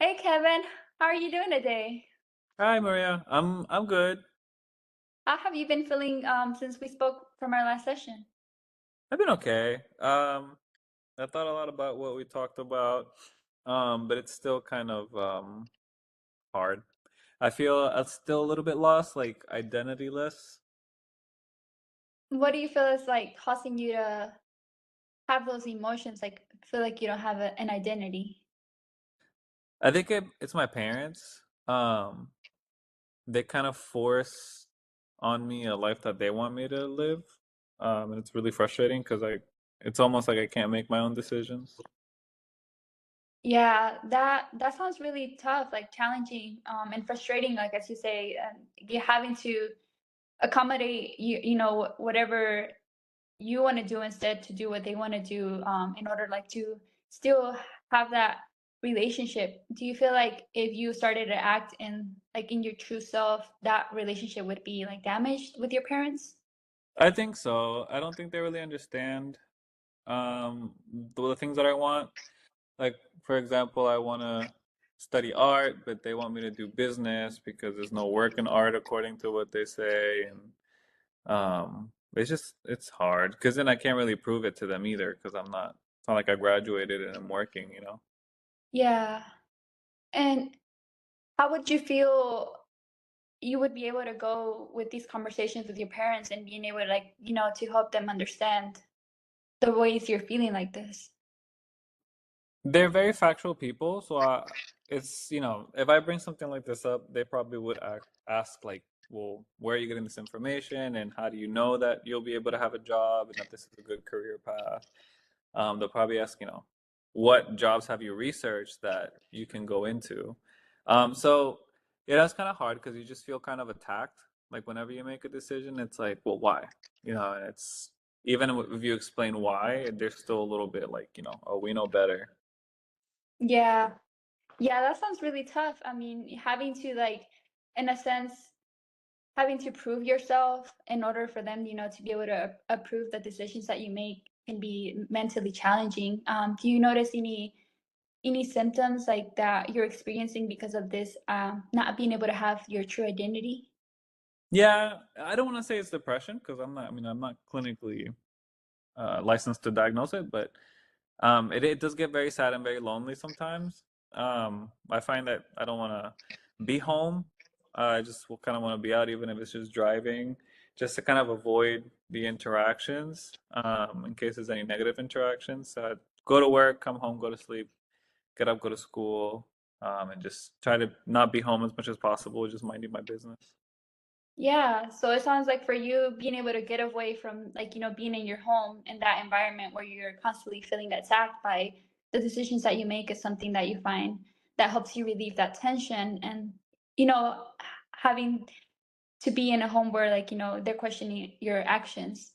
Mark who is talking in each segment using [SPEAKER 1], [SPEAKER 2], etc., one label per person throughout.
[SPEAKER 1] Hey Kevin, how are you doing today?
[SPEAKER 2] Hi Maria, I'm good.
[SPEAKER 1] How have you been feeling since we spoke from our last session?
[SPEAKER 2] I've been okay. I thought a lot about what we talked about, but it's still kind of hard. I feel I'm still a little bit lost, like identityless.
[SPEAKER 1] What do you feel is like causing you to have those emotions, like feel like you don't have an identity?
[SPEAKER 2] I think it's my parents. They kind of force on me a life that they want me to live, and it's really frustrating because it's almost like I can't make my own decisions.
[SPEAKER 1] Yeah, that sounds really tough, like challenging, and frustrating, like as you say, and you having to accommodate whatever you want to do instead to do what they want to do in order like to still have that relationship. Do you feel like if you started to act in like in your true self, that relationship would be like damaged with your parents?
[SPEAKER 2] I think so. I don't think they really understand the things that I want. Like, for example, I want to study art, but they want me to do business because there's no work in art according to what they say. And it's hard because then I can't really prove it to them either because it's not like I graduated and I'm working.
[SPEAKER 1] Yeah. And how would you feel you would be able to go with these conversations with your parents and being able to like, to help them understand the ways you're feeling like this?
[SPEAKER 2] They're very factual people, so if I bring something like this up, they probably would ask like, well, where are you getting this information, and how do you know that you'll be able to have a job and that this is a good career path? They'll probably ask, what jobs have you researched that you can go into? So yeah, that's kind of hard because you just feel kind of attacked. Like whenever you make a decision, it's like, well, why? And it's even if you explain why, there's still a little bit like, oh, we know better.
[SPEAKER 1] Yeah. Yeah, that sounds really tough. I mean, having to like, in a sense, having to prove yourself in order for them, to be able to approve the decisions that you make can be mentally challenging. Do you notice any symptoms like that you're experiencing because of this not being able to have your true identity?
[SPEAKER 2] Yeah, I don't want to say it's depression because I'm not clinically licensed to diagnose it, but it does get very sad and very lonely sometimes. I find that I don't want to be home. I just will kind of want to be out, even if it's just driving, just to kind of avoid the interactions, in case there's any negative interactions. Go to work, come home, go to sleep, get up, go to school, and just try to not be home as much as possible, just minding my business.
[SPEAKER 1] Yeah, so it sounds like for you being able to get away from like, being in your home in that environment where you're constantly feeling attacked by the decisions that you make is something that you find that helps you relieve that tension and having to be in a home where like, they're questioning your actions.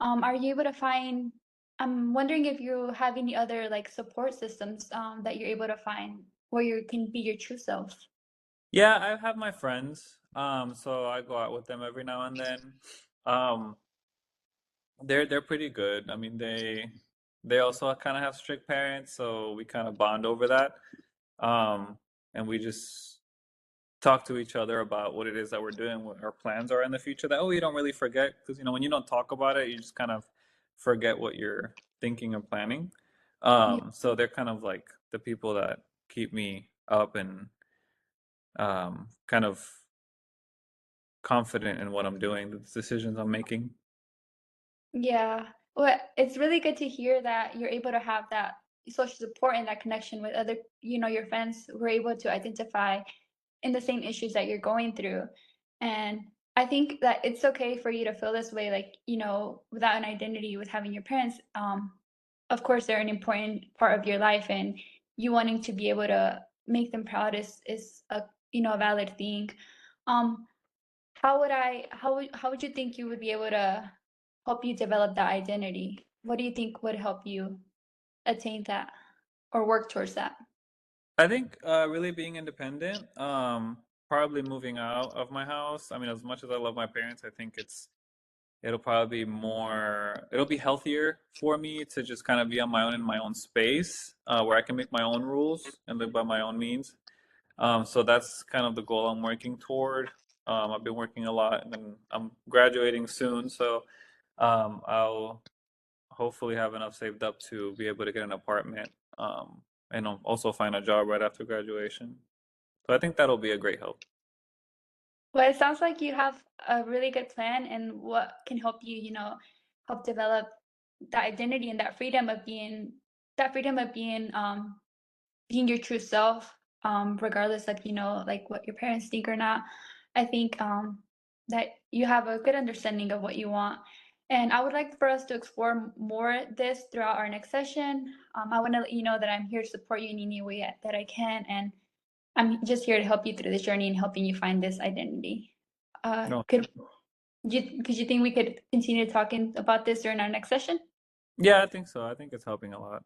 [SPEAKER 1] Are you able to find I'm wondering if you have any other like support systems that you're able to find where you can be your true self.
[SPEAKER 2] Yeah, I have my friends. So I go out with them every now and then. Um, they're pretty good. I mean, they also kind of have strict parents, so we kind of bond over that. Um, and we just talk to each other about what it is that we're doing, what our plans are in the future. That you don't really forget because when you don't talk about it, you just kind of forget what you're thinking and planning.
[SPEAKER 1] Yeah.
[SPEAKER 2] So they're kind of like the people that keep me up and kind of confident in what I'm doing, the decisions I'm making.
[SPEAKER 1] Yeah. Well, it's really good to hear that you're able to have that social support and that connection with other, your friends who are able to identify in the same issues that you're going through. And I think that it's okay for you to feel this way, like, without an identity with having your parents. Of course, they're an important part of your life, and you wanting to be able to make them proud is a a valid thing. Um, how would you think you would be able to help you develop that identity? What do you think would help you attain that or work towards that?
[SPEAKER 2] I think really being independent, probably moving out of my house. I mean, as much as I love my parents, I think it's it'll probably be it'll be healthier for me to just kind of be on my own in my own space, where I can make my own rules and live by my own means. So that's kind of the goal I'm working toward. I've been working a lot, and then I'm graduating soon, so I'll hopefully have enough saved up to be able to get an apartment, and I'll also find a job right after graduation. So I think that'll be a great help.
[SPEAKER 1] Well, it sounds like you have a really good plan and what can help you, help develop that identity and that freedom of being your true self, regardless of, like what your parents think or not. I think that you have a good understanding of what you want. And I would like for us to explore more this throughout our next session. I want to let you know that I'm here to support you in any way that I can. And I'm just here to help you through this journey and helping you find this identity.
[SPEAKER 2] No,
[SPEAKER 1] Could you think we could continue talking about this during our next session?
[SPEAKER 2] yeah, I think so. I think it's helping a lot.